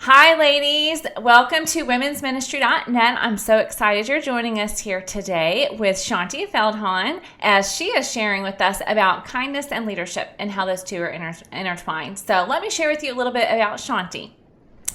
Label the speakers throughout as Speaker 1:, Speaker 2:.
Speaker 1: Hi, ladies. Welcome to womensministry.net. I'm so excited you're joining us here today with Shaunti Feldhahn as she is sharing with us about kindness and leadership and how those two are intertwined. So let me share with you a little bit about Shaunti.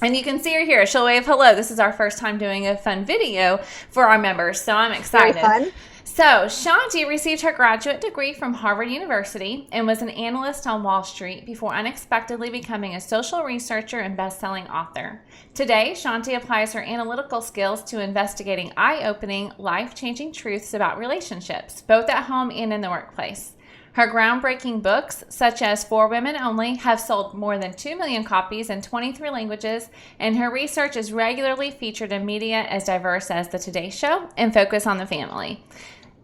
Speaker 1: And you can see her here. She'll wave hello. This is our first time doing a fun video for our members, so I'm excited.
Speaker 2: Very fun.
Speaker 1: So, Shaunti received her graduate degree from Harvard University and was an analyst on Wall Street before unexpectedly becoming a social researcher and best-selling author. Today, Shaunti applies her analytical skills to investigating eye-opening, life-changing truths about relationships, both at home and in the workplace. Her groundbreaking books, such as For Women Only, have sold more than 2 million copies in 23 languages, and her research is regularly featured in media as diverse as The Today Show and Focus on the Family,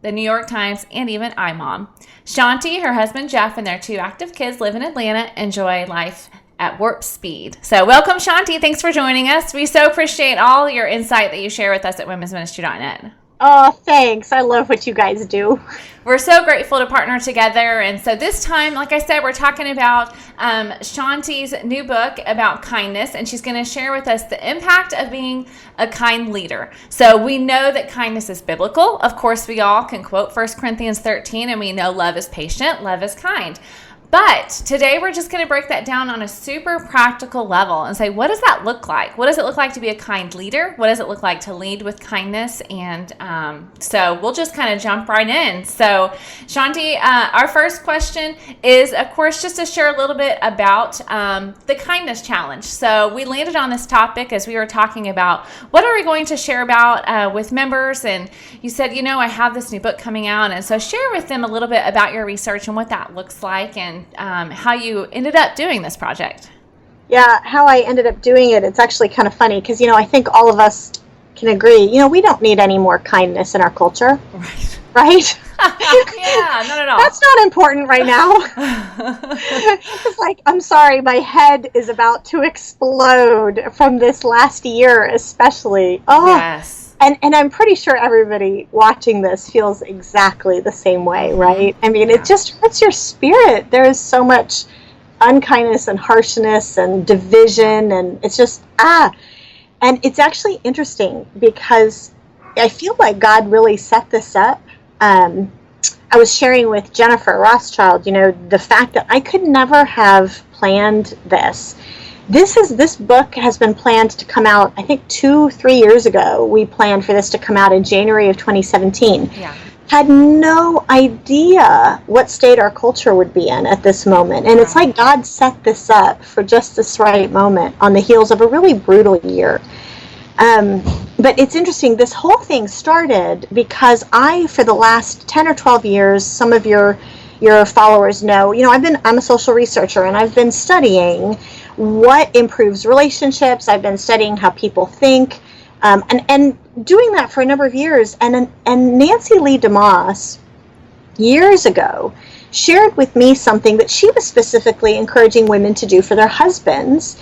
Speaker 1: The New York Times, and even iMom. Shaunti, her husband Jeff, and their 2 active kids live in Atlanta, enjoy life at warp speed. So welcome, Shaunti. Thanks for joining us. We so appreciate all your insight that you share with us at womensministry.net.
Speaker 2: Oh, thanks. I love what you guys do.
Speaker 1: We're so grateful to partner together. And so this time, like I said, we're talking about Shaunti's new book about kindness, and she's going to share with us the impact of being a kind leader. So we know that kindness is biblical. Of course, we all can quote 1 Corinthians 13, and we know love is patient, love is kind. But today we're just going to break that down on a super practical level and say, what does that look like? What does it look like to be a kind leader? What does it look like to lead with kindness? And so we'll just kind of jump right in. So Shaunti, our first question is, of course, just to share a little bit about the kindness challenge. So we landed on this topic as we were talking about what are we going to share about with members. And you said, I have this new book coming out. And so share with them a little bit about your research and what that looks like, and how you ended up doing this project.
Speaker 2: Yeah, how I ended up doing it, it's actually kind of funny because, I think all of us can agree, we don't need any more kindness in our culture. Right?
Speaker 1: Yeah, not at all.
Speaker 2: That's not important right now. It's like, I'm sorry, my head is about to explode from this last year especially. Oh,
Speaker 1: yes.
Speaker 2: And I'm pretty sure everybody watching this feels exactly the same way, right? I mean, It just hurts your spirit. There is so much unkindness and harshness and division, and it's just, And it's actually interesting because I feel like God really set this up. I was sharing with Jennifer Rothschild, the fact that I could never have planned this. This book has been planned to come out, I think 2-3 years ago. We planned for this to come out in January of 2017.
Speaker 1: Yeah.
Speaker 2: Had no idea what state our culture would be in at this moment. And it's like God set this up for just this right moment on the heels of a really brutal year. But it's interesting, this whole thing started because for the last 10 or 12 years, some of your followers know, I'm a social researcher, and I've been studying what improves relationships. I've been studying how people think, and doing that for a number of years. And Nancy Lee DeMoss, years ago, shared with me something that she was specifically encouraging women to do for their husbands.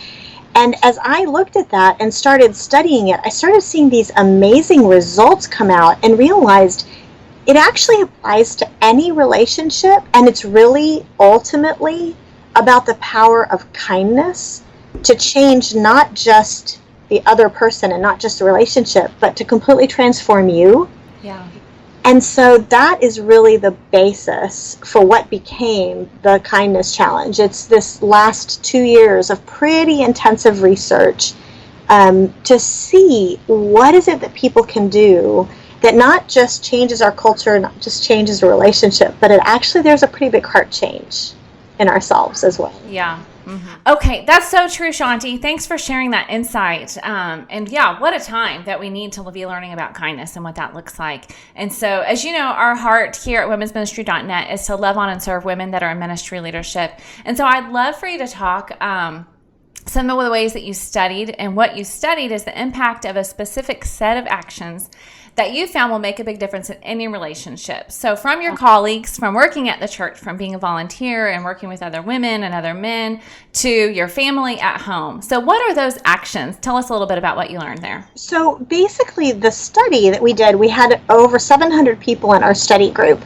Speaker 2: And as I looked at that and started studying it, I started seeing these amazing results come out and realized it actually applies to any relationship, and it's really ultimately about the power of kindness to change not just the other person and not just the relationship, but to completely transform you.
Speaker 1: Yeah.
Speaker 2: And so that is really the basis for what became the Kindness Challenge. It's this last 2 years of pretty intensive research to see what is it that people can do that not just changes our culture, not just changes a relationship, but there's a pretty big heart change in ourselves as well.
Speaker 1: Yeah. Mm-hmm. Okay, that's so true, Shaunti. Thanks for sharing that insight. And yeah, what a time that we need to be learning about kindness and what that looks like. And so, as you know, our heart here at womensministry.net is to love on and serve women that are in ministry leadership. And so I'd love for you to talk some of the ways that you studied, and what you studied is the impact of a specific set of actions that you found will make a big difference in any relationship. So from your colleagues, from working at the church, from being a volunteer and working with other women and other men, to your family at home. So what are those actions? Tell us a little bit about what you learned there.
Speaker 2: So basically the study that we did, we had over 700 people in our study group.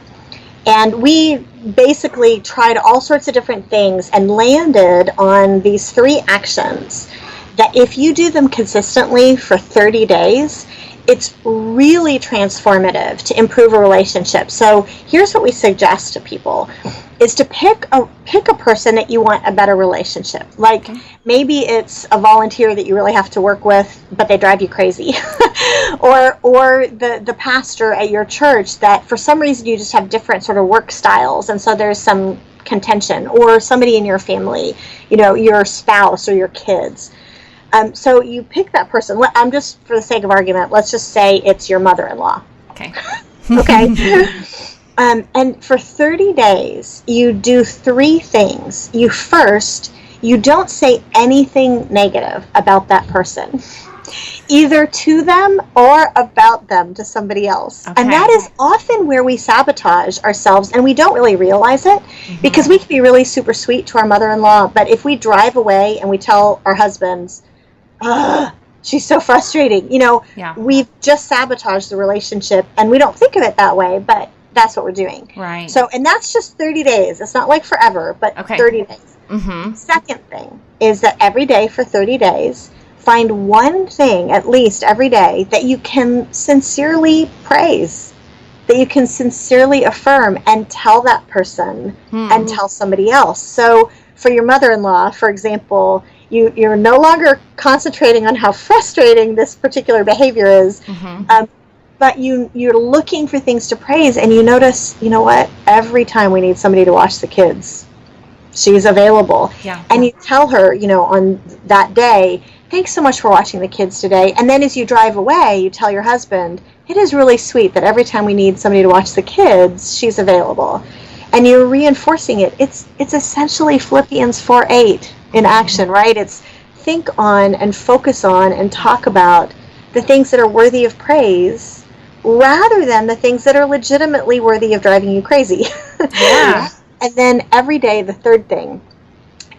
Speaker 2: And we basically tried all sorts of different things and landed on these 3 actions that if you do them consistently for 30 days, it's really transformative to improve a relationship. So here's what we suggest to people is to pick a person that you want a better relationship. Like maybe it's a volunteer that you really have to work with, but they drive you crazy. or the pastor at your church that for some reason you just have different sort of work styles, and so there's some contention, or somebody in your family, your spouse or your kids. So you pick that person. I'm just, for the sake of argument, let's just say it's your mother-in-law.
Speaker 1: Okay.
Speaker 2: Okay. And for 30 days, you do 3 things. You don't say anything negative about that person, either to them or about them to somebody else. Okay. And that is often where we sabotage ourselves, and we don't really realize it, because we can be really super sweet to our mother-in-law, but if we drive away and we tell our husbands, she's so frustrating, we've just sabotaged the relationship, and we don't think of it that way, but that's what we're doing.
Speaker 1: Right.
Speaker 2: So, and that's just 30 days. It's not like forever, but 30 days. Second thing is that every day for 30 days, find one thing at least every day that you can sincerely praise, that you can sincerely affirm, and tell that person and tell somebody else. So for your mother-in-law, for example, you're no longer concentrating on how frustrating this particular behavior is, but you're looking for things to praise, and you notice, you know what, every time we need somebody to watch the kids, she's available. Yeah. And you tell her, on that day, thanks so much for watching the kids today. And then as you drive away, you tell your husband, it is really sweet that every time we need somebody to watch the kids, she's available. And you're reinforcing it. It's essentially Philippians 4:8 in action, right? It's think on and focus on and talk about the things that are worthy of praise rather than the things that are legitimately worthy of driving you crazy.
Speaker 1: Yeah.
Speaker 2: And then every day, the third thing,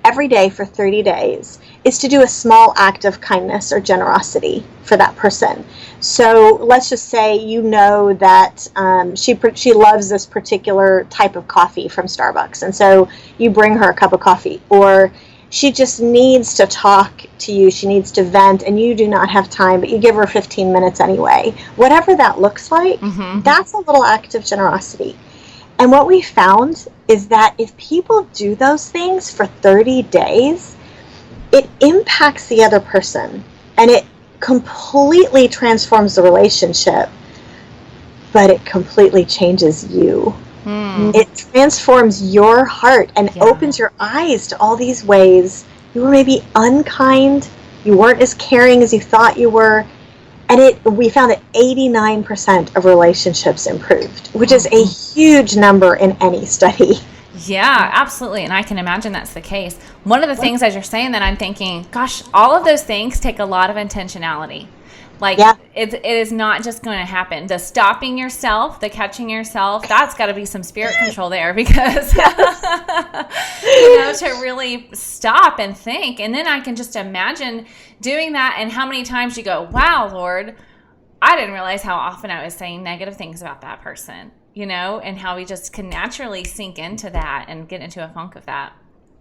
Speaker 2: every day for 30 days is to do a small act of kindness or generosity for that person. So let's just say that she loves this particular type of coffee from Starbucks, and so you bring her a cup of coffee, or she just needs to talk to you, she needs to vent, and you do not have time, but you give her 15 minutes anyway. Whatever that looks like, that's a little act of generosity. And what we found is that if people do those things for 30 days, it impacts the other person, and it completely transforms the relationship, but it completely changes you. It transforms your heart and opens your eyes to all these ways you were maybe unkind, you weren't as caring as you thought you were, and we found that 89% of relationships improved, which is a huge number in any study.
Speaker 1: Yeah, absolutely. And I can imagine that's the case. One of the things as you're saying that, I'm thinking, gosh, all of those things take a lot of intentionality. Like, it is not just going to happen. The stopping yourself, the catching yourself, that's got to be some spirit control there, because, to really stop and think. And then I can just imagine doing that, and how many times you go, wow, Lord, I didn't realize how often I was saying negative things about that person, and how we just can naturally sink into that and get into a funk of that.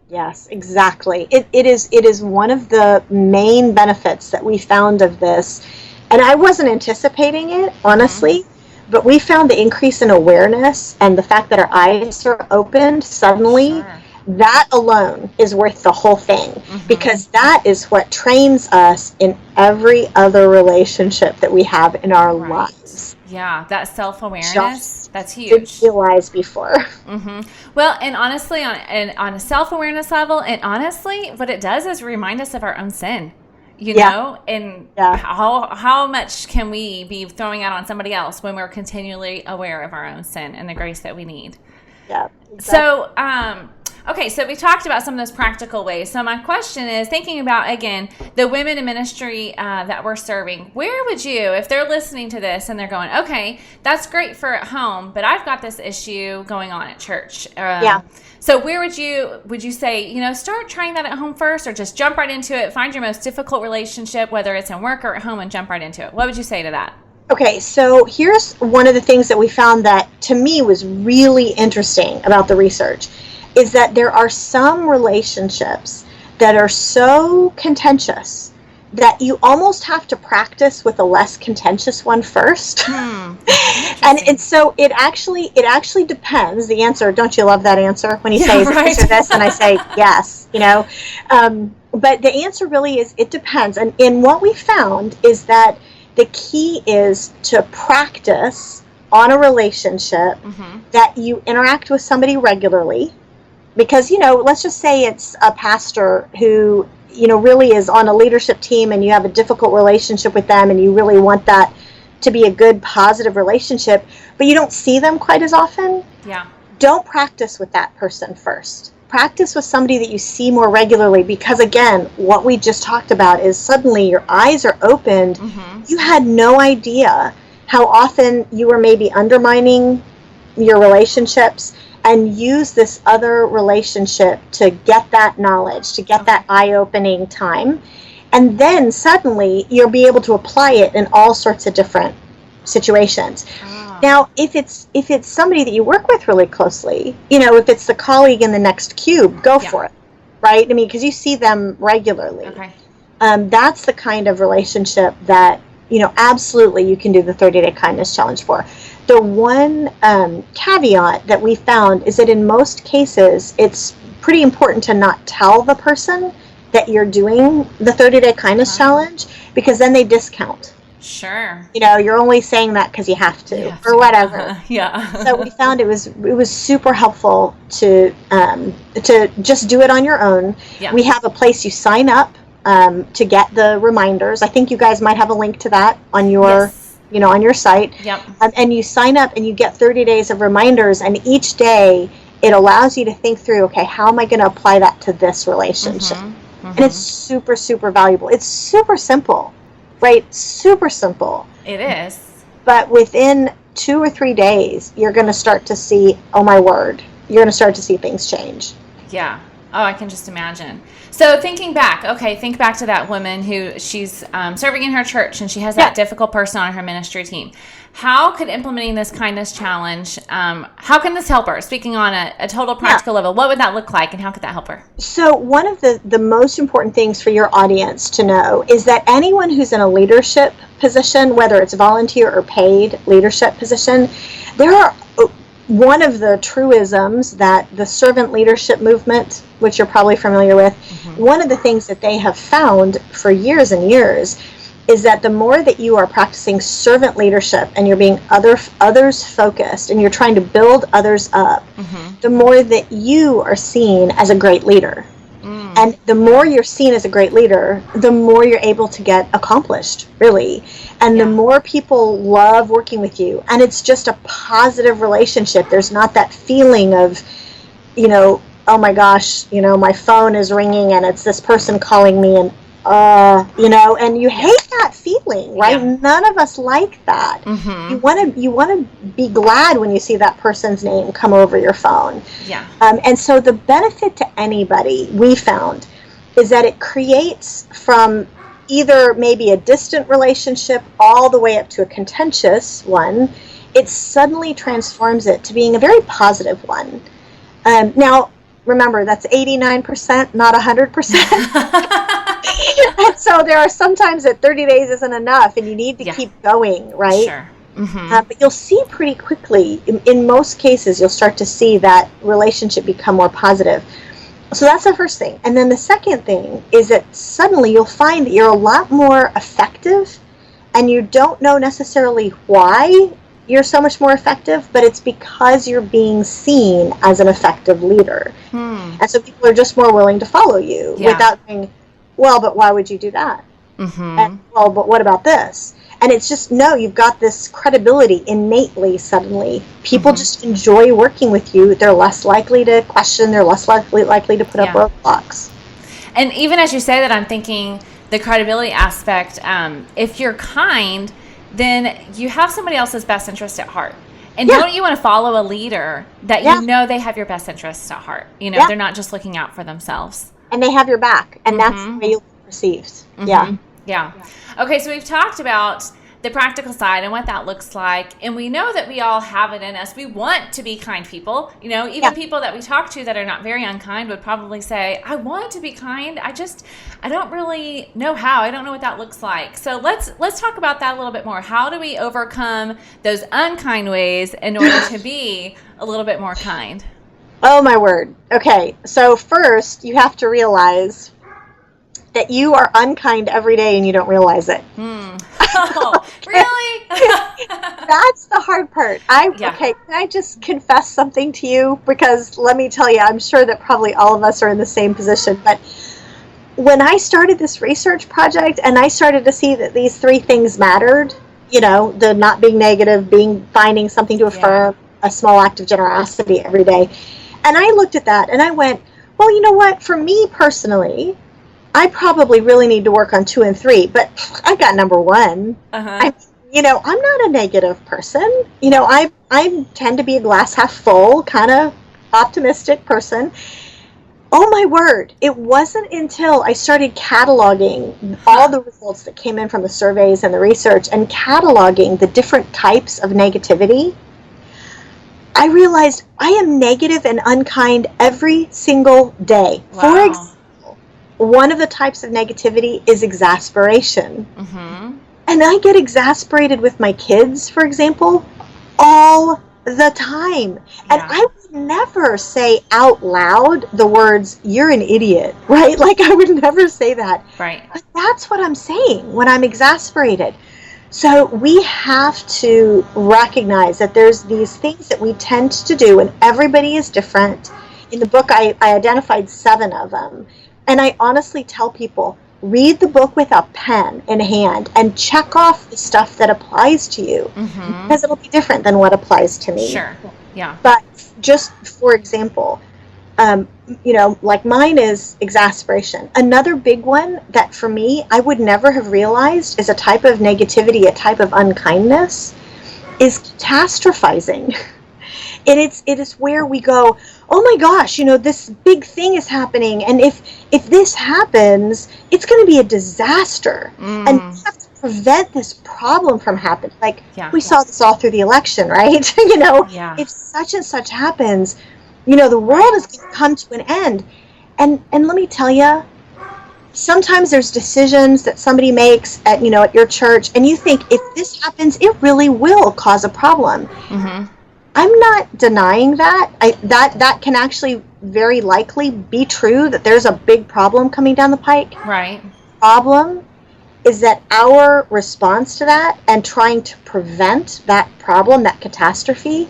Speaker 2: Yes, exactly. It is one of the main benefits that we found of this. And I wasn't anticipating it, honestly, but we found the increase in awareness and the fact that our eyes are opened suddenly, that alone is worth the whole thing, because that is what trains us in every other relationship that we have in our lives.
Speaker 1: Yeah, that self-awareness, that's huge.
Speaker 2: Didn't realize before.
Speaker 1: Well, and honestly, on a self-awareness level, and honestly, what it does is remind us of our own sin. And how much can we be throwing out on somebody else when we're continually aware of our own sin and the grace that we need?
Speaker 2: Yeah. Exactly.
Speaker 1: So, okay, so we talked about some of those practical ways. So my question is, thinking about, again, the women in ministry that we're serving, where would you, if they're listening to this and they're going, okay, that's great for at home, but I've got this issue going on at church. So where would you say, start trying that at home first, or just jump right into it, find your most difficult relationship, whether it's in work or at home, and jump right into it? What would you say to that?
Speaker 2: Okay, so here's one of the things that we found that to me was really interesting about the research, is that there are some relationships that are so contentious that you almost have to practice with a less contentious one first. And so it actually depends. The answer, don't you love that answer when you say
Speaker 1: right.
Speaker 2: answer this and I say yes, but the answer really is it depends. And what we found is that the key is to practice on a relationship that you interact with somebody regularly, because let's just say it's a pastor who really is on a leadership team and you have a difficult relationship with them and you really want that to be a good, positive relationship, but you don't see them quite as often.
Speaker 1: Yeah.
Speaker 2: Don't practice with that person first. Practice with somebody that you see more regularly, because again, what we just talked about is suddenly your eyes are opened. You had no idea how often you were maybe undermining your relationships, and use this other relationship to get that knowledge, to get that eye-opening time. And then suddenly you'll be able to apply it in all sorts of different situations. Now, if it's somebody that you work with really closely, if it's the colleague in the next cube, go for it, right? I mean, because you see them regularly.
Speaker 1: Okay.
Speaker 2: That's the kind of relationship that, absolutely you can do the 30-day kindness challenge for. The one caveat that we found is that in most cases, it's pretty important to not tell the person that you're doing the 30-day kindness challenge, because then they discount.
Speaker 1: Sure.
Speaker 2: You're only saying that because you have to, or whatever. So we found it was super helpful to just do it on your own.
Speaker 1: Yeah.
Speaker 2: We have a place you sign up to get the reminders. I think you guys might have a link to that on your on your site.
Speaker 1: Yep.
Speaker 2: And you sign up and you get 30 days of reminders, and each day it allows you to think through, okay, how am I going to apply that to this relationship? And it's super, super valuable. It's super simple, right? Super simple.
Speaker 1: It is.
Speaker 2: But within 2 or 3 days, you're going to start to see, oh my word, you're going to start to see things change.
Speaker 1: Yeah. Oh, I can just imagine. So think back to that woman who she's serving in her church, and she has that difficult person on her ministry team. How could implementing this kindness challenge, how can this help her? Speaking on a total practical level, what would that look like, and how could that help her?
Speaker 2: So one of the most important things for your audience to know is that anyone who's in a leadership position, whether it's volunteer or paid leadership position, there are one of the truisms that the servant leadership movement, which you're probably familiar with, one of the things that they have found for years and years is that the more that you are practicing servant leadership and you're being others focused and you're trying to build others up, the more that you are seen as a great leader. And the more you're seen as a great leader, the more you're able to get accomplished, really. And the more people love working with you. And it's just a positive relationship. There's not that feeling of, oh my gosh, my phone is ringing and it's this person calling me and, and you hate that feeling, right? Yeah. None of us like that. You want to be glad when you see that person's name come over your phone.
Speaker 1: Yeah.
Speaker 2: And so the benefit to anybody we found is that it creates from either maybe a distant relationship all the way up to a contentious one. It suddenly transforms it to being a very positive one. Now, remember, that's 89%, not 100%. And so there are sometimes that 30 days isn't enough and you need to keep going, right?
Speaker 1: Sure.
Speaker 2: But you'll see pretty quickly, in most cases, you'll start to see that relationship become more positive. So that's the first thing. And then the second thing is that suddenly you'll find that you're a lot more effective, and you don't know necessarily why you're so much more effective, but it's because you're being seen as an effective leader. And so people are just more willing to follow you without saying, well, but why would you do that? And, well, but what about this? And it's just, no, you've got this credibility innately suddenly. People just enjoy working with you. They're less likely to question. They're less likely to put up roadblocks. And
Speaker 1: even as you say that, I'm thinking the credibility aspect, if you're kind, then you have somebody else's best interest at heart. And don't you want to follow a leader that you know they have your best interests at heart? They're not just looking out for themselves. And they have your back. And that's the way you'll be perceived. Yeah. Okay, so we've talked about the practical side and what that looks like. And we know that we all have it in us. We want to be kind people. You know, even people that we talk to that are not very unkind would probably say, I want to be kind. I don't really know how. I don't know what that looks like. So let's talk about that a little bit more. How do we overcome those unkind ways in order to be a little bit more kind?
Speaker 2: Oh, my word. Okay. So first, you have to realize that you are unkind every day and you don't realize it.
Speaker 1: Oh, really?
Speaker 2: That's the hard part. Okay, can I just confess something to you? Because let me tell you, I'm sure that probably all of us are in the same position. But when I started this research project and I started to see that these 3 things mattered, you know, the not being negative, finding something to affirm, a small act of generosity every day. And I looked at that and I went, well, you know what? For me personally, I probably really need to work on 2 and 3, but I got number 1. I'm not a negative person. You know, I tend to be a glass half full, kind of optimistic person. Oh my word. It wasn't until I started cataloging all the results that came in from the surveys and the research and cataloging the different types of negativity, I realized I am negative and unkind every single day.
Speaker 1: Wow.
Speaker 2: For example, one of the types of negativity is exasperation.
Speaker 1: Mm-hmm.
Speaker 2: And I get exasperated with my kids, for example, all the time. And I would never say out loud the words, you're an idiot, right? Like I would never say that.
Speaker 1: Right.
Speaker 2: But that's what I'm saying when I'm exasperated. So we have to recognize that there's these things that we tend to do, and everybody is different. In the book, I identified 7 of them. And I honestly tell people, read the book with a pen in hand and check off the stuff that applies to you. Mm-hmm. Because it'll be different than what applies to me.
Speaker 1: Sure. Yeah.
Speaker 2: But just for example, like mine is exasperation. Another big one that for me, I would never have realized is a type of negativity, a type of unkindness, is catastrophizing. And it is where we go, oh my gosh, this big thing is happening, and if this happens, it's going to be a disaster, and we have to prevent this problem from happening. Like we saw this all through the election, right? If such and such happens, the world is going to come to an end. And let me tell you, sometimes there's decisions that somebody makes at your church, and you think if this happens, it really will cause a problem. Mm-hmm. I'm not denying that. That can actually very likely be true, that there's a big problem coming down the pike.
Speaker 1: Right.
Speaker 2: Problem is that our response to that and trying to prevent that problem, that catastrophe,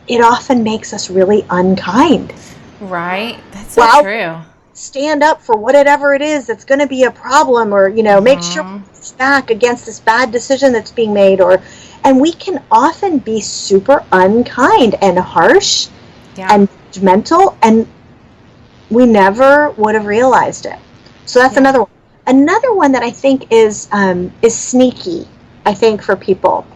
Speaker 2: it often makes us really unkind.
Speaker 1: Right. That's so true.
Speaker 2: Stand up for whatever it is that's going to be a problem, or make sure we push back against this bad decision that's being made, and we can often be super unkind and harsh and judgmental, and we never would have realized it. So that's another one. Another one that I think is sneaky, I think, for people,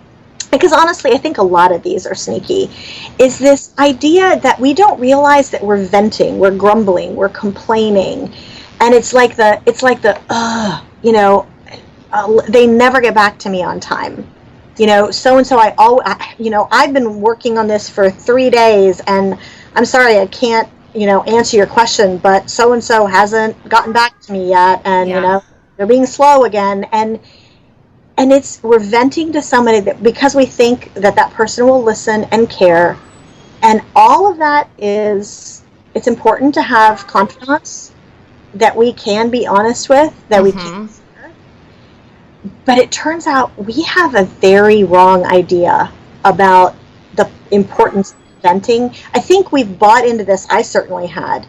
Speaker 2: because honestly, I think a lot of these are sneaky, is this idea that we don't realize that we're venting, we're grumbling, we're complaining, and it's like they never get back to me on time. So-and-so, I've been working on this for 3 days, and I'm sorry, I can't, answer your question, but so-and-so hasn't gotten back to me yet, and, they're being slow again, and we're venting to somebody that because we think that person will listen and care, and all of that it's important to have confidence that we can be honest with, that we can. But it turns out we have a very wrong idea about the importance of venting. I think we've bought into this, I certainly had,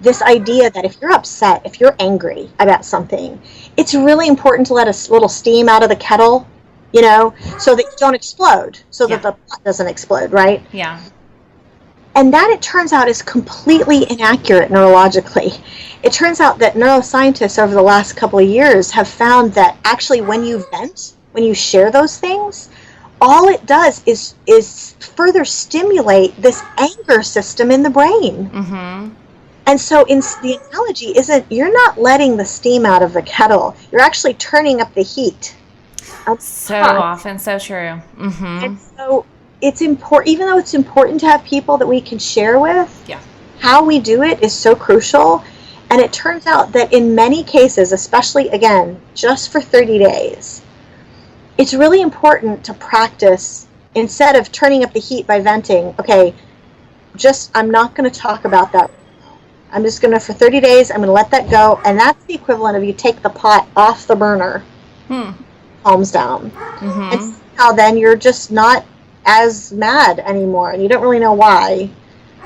Speaker 2: this idea that if you're upset, if you're angry about something, it's really important to let a little steam out of the kettle, so that you don't explode, so that the pot doesn't explode, right?
Speaker 1: Yeah.
Speaker 2: And that, it turns out, is completely inaccurate neurologically. It turns out that neuroscientists over the last couple of years have found that actually when you vent, when you share those things, all it does is further stimulate this anger system in the brain. Mm-hmm. And so the analogy isn't, you're not letting the steam out of the kettle, you're actually turning up the heat.
Speaker 1: So often, so true.
Speaker 2: And so it's important, even though it's important to have people that we can share with,
Speaker 1: Yeah.
Speaker 2: how we do it is so crucial. And it turns out that in many cases, especially, again, just for 30 days, it's really important to practice, instead of turning up the heat by venting, okay, I'm not going to talk about that. I'm just going to, for 30 days, I'm going to let that go. And that's the equivalent of you take the pot off the burner, palms down. And somehow then you're just not as mad anymore. And you don't really know why,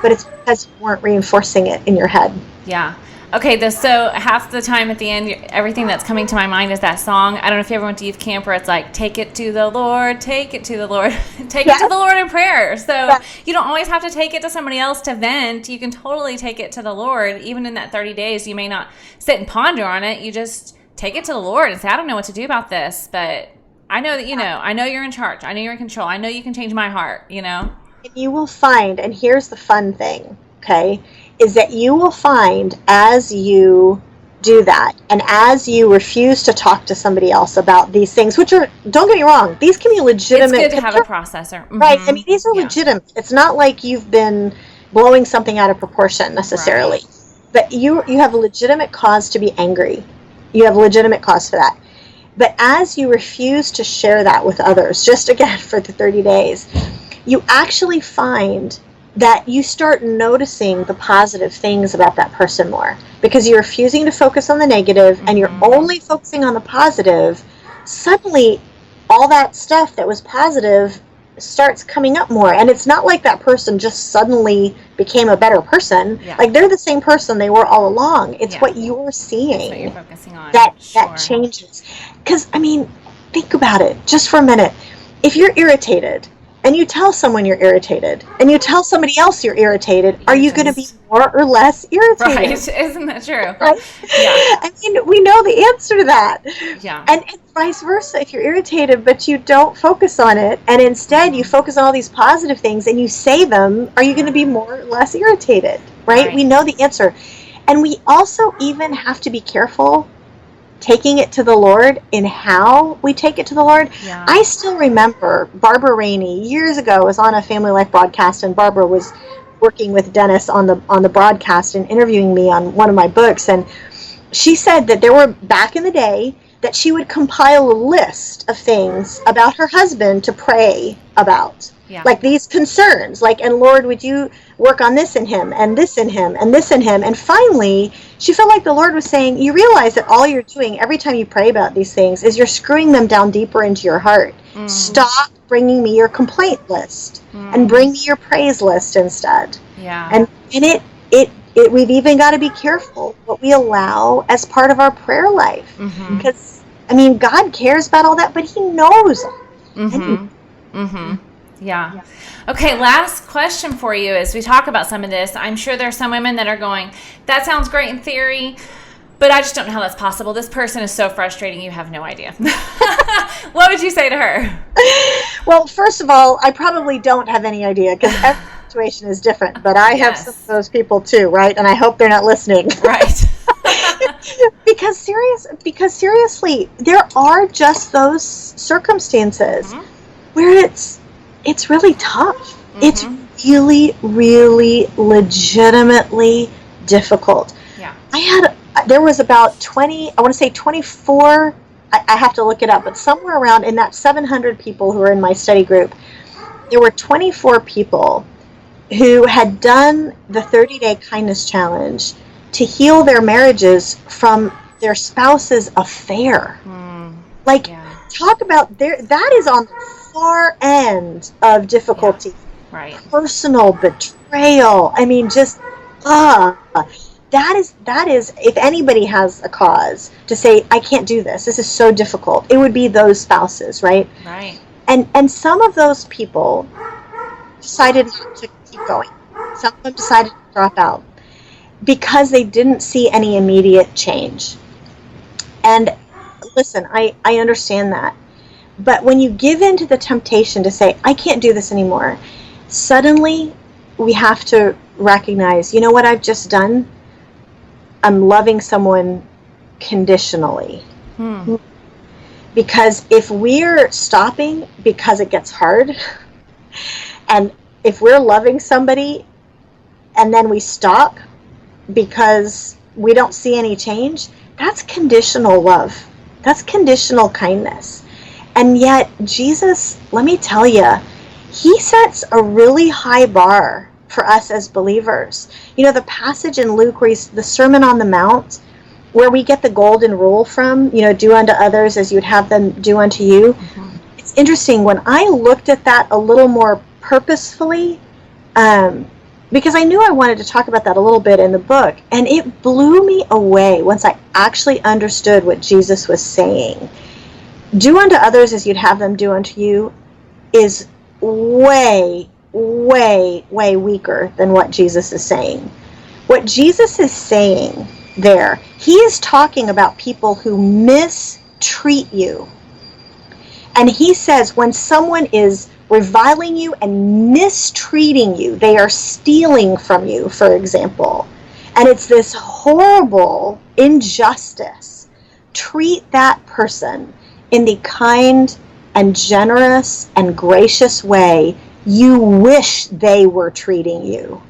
Speaker 2: but it's because you weren't reinforcing it in your head.
Speaker 1: Yeah. Okay, so half the time at the end, everything that's coming to my mind is that song. I don't know if you ever went to youth camp where it's like, take it to the Lord, take it to the Lord, take it to the Lord in prayer. So you don't always have to take it to somebody else to vent. You can totally take it to the Lord. Even in that 30 days, you may not sit and ponder on it. You just take it to the Lord and say, I don't know what to do about this, but I know that you know. I know you're in charge. I know you're in control. I know you can change my heart, you know?
Speaker 2: And you will find, and here's the fun thing, okay, is that you will find as you do that, and as you refuse to talk to somebody else about these things, which are, don't get me wrong, these can be legitimate.
Speaker 1: It's good to have a processor.
Speaker 2: Right. I mean, these are legitimate. It's not like you've been blowing something out of proportion necessarily. Right. But you have a legitimate cause to be angry. You have a legitimate cause for that. But as you refuse to share that with others, just again for the 30 days, you actually find that you start noticing the positive things about that person more, because you're refusing to focus on the negative and you're only focusing on the positive. Suddenly all that stuff that was positive starts coming up more, and it's not like that person just suddenly became a better person. Like, they're the same person they were all along. It's what you're seeing,
Speaker 1: what you're focusing on,
Speaker 2: that changes. Because, I mean, think about it just for a minute. If you're irritated and you tell someone you're irritated, and you tell somebody else you're irritated, are you going to be more or less irritated?
Speaker 1: Right. Isn't that true?
Speaker 2: Right? Yeah. I mean, we know the answer to that.
Speaker 1: Yeah.
Speaker 2: And vice versa. If you're irritated, but you don't focus on it, and instead you focus on all these positive things and you say them, are you going to be more or less irritated? Right? We know the answer. And we also even have to be careful taking it to the Lord in how we take it to the Lord. Yeah. I still remember Barbara Rainey years ago was on a Family Life broadcast, and Barbara was working with Dennis on the broadcast and interviewing me on one of my books. And she said that there were, back in the day, that she would compile a list of things about her husband to pray about. Yeah. Like these concerns, like, and Lord, would you work on this in him, and this in him, and this in him? And finally, she felt like the Lord was saying, you realize that all you're doing every time you pray about these things is you're screwing them down deeper into your heart. Stop bringing me your complaint list and bring me your praise list instead.
Speaker 1: Yeah.
Speaker 2: And it we've even got to be careful what we allow as part of our prayer life. Because, I mean, God cares about all that, but he knows it.
Speaker 1: Yeah. Okay, last question for you as we talk about some of this. I'm sure there's some women that are going, that sounds great in theory, but I just don't know how that's possible. This person is so frustrating, you have no idea. What would you say to her?
Speaker 2: Well, first of all, I probably don't have any idea, because every situation is different, but I have some of those people too, right? And I hope they're not listening.
Speaker 1: Right.
Speaker 2: Because seriously, there are just those circumstances where it's really tough. It's really, really legitimately difficult. Yeah. There was about 24, I have to look it up, but somewhere around in that 700 people who were in my study group, there were 24 people who had done the 30-day kindness challenge to heal their marriages from their spouse's affair. Talk about that is on the far end of difficulty.
Speaker 1: Yeah. Right.
Speaker 2: Personal betrayal. I mean, just that is if anybody has a cause to say, I can't do this, this is so difficult, it would be those spouses, right?
Speaker 1: Right.
Speaker 2: And some of those people decided not to keep going. Some of them decided to drop out because they didn't see any immediate change. And listen, I understand that. But when you give in to the temptation to say, I can't do this anymore, suddenly we have to recognize, you know what I've just done? I'm loving someone conditionally. Because if we're stopping because it gets hard, and if we're loving somebody and then we stop because we don't see any change, that's conditional love. That's conditional kindness. And yet Jesus, let me tell you, he sets a really high bar for us as believers. You know, the passage in Luke where the Sermon on the Mount, where we get the golden rule from, do unto others as you'd have them do unto you. Mm-hmm. It's interesting, when I looked at that a little more purposefully, because I knew I wanted to talk about that a little bit in the book, and it blew me away once I actually understood what Jesus was saying. Do unto others as you'd have them do unto you is way, way, way weaker than what Jesus is saying. What Jesus is saying there, he is talking about people who mistreat you. And he says when someone is reviling you and mistreating you, they are stealing from you, for example, and it's this horrible injustice, treat that person in the kind and generous and gracious way you wish they were treating you.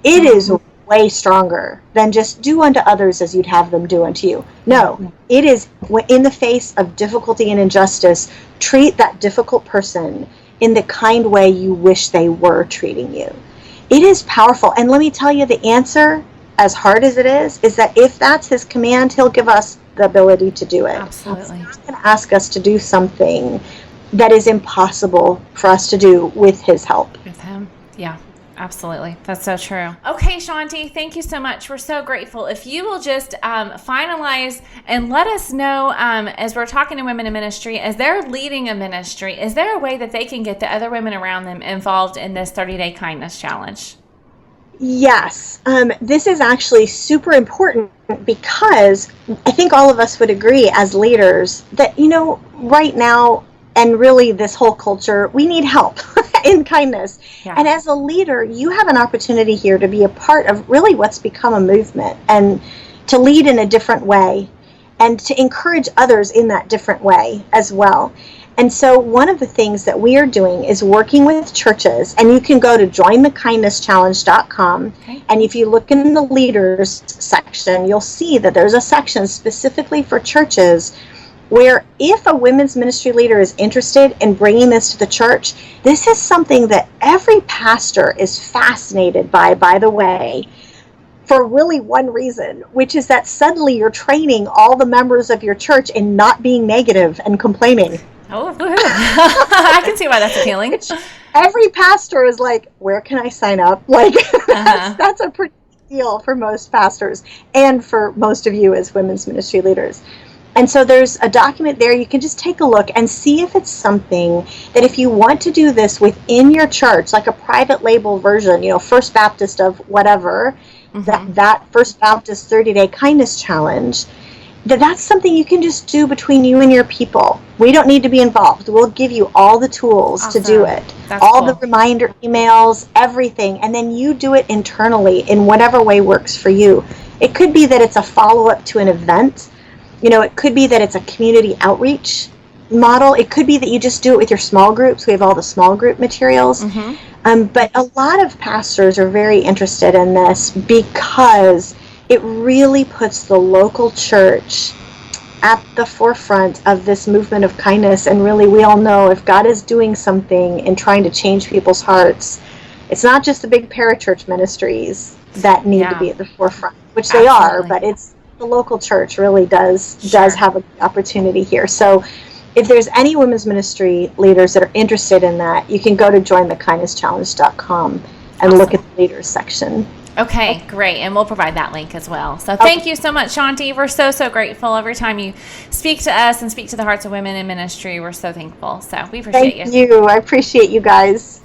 Speaker 2: It is way stronger than just do unto others as you'd have them do unto you. No, it is in the face of difficulty and injustice, treat that difficult person in the kind way you wish they were treating you. It is powerful. And let me tell you, the answer, as hard as it is that if that's his command, he'll give us the ability to do it.
Speaker 1: Absolutely.
Speaker 2: He's not going to ask us to do something that is impossible for us to do with his help.
Speaker 1: With him. Yeah. Absolutely. That's so true. Okay, Shaunti, thank you so much. We're so grateful. If you will just finalize and let us know, as we're talking to women in ministry, as they're leading a ministry, is there a way that they can get the other women around them involved in this 30-day kindness challenge?
Speaker 2: Yes. This is actually super important because I think all of us would agree as leaders that, right now, and really this whole culture, we need help in kindness. Yeah. And as a leader, you have an opportunity here to be a part of really what's become a movement and to lead in a different way and to encourage others in that different way as well. And so one of the things that we are doing is working with churches, and you can go to jointhekindnesschallenge.com. Okay. And if you look in the leaders section, you'll see that there's a section specifically for churches where if a women's ministry leader is interested in bringing this to the church, this is something that every pastor is fascinated by the way, for really one reason, which is that suddenly you're training all the members of your church in not being negative and complaining.
Speaker 1: Oh, I can see why that's appealing.
Speaker 2: Every pastor is like, where can I sign up? Like, that's a pretty big deal for most pastors and for most of you as women's ministry leaders. And so there's a document there. You can just take a look and see if it's something that if you want to do this within your church, like a private label version, First Baptist of whatever, that First Baptist 30-Day Kindness Challenge, that's something you can just do between you and your people. We don't need to be involved. We'll give you all the tools to do it. That's all cool. The reminder emails, everything. And then you do it internally in whatever way works for you. It could be that it's a follow-up to an event. It could be that it's a community outreach model. It could be that you just do it with your small groups. We have all the small group materials. But a lot of pastors are very interested in this because it really puts the local church at the forefront of this movement of kindness. And really, we all know if God is doing something in trying to change people's hearts, it's not just the big parachurch ministries that need to be at the forefront, which they are, but it's the local church really does have an opportunity here. So if there's any women's ministry leaders that are interested in that, you can go to jointhekindnesschallenge.com and look at the leaders section.
Speaker 1: Okay, great. And we'll provide that link as well. So thank you so much, Shaunti. We're so, so grateful every time you speak to us and speak to the hearts of women in ministry. We're so thankful. So we appreciate you.
Speaker 2: Thank you. I appreciate you guys.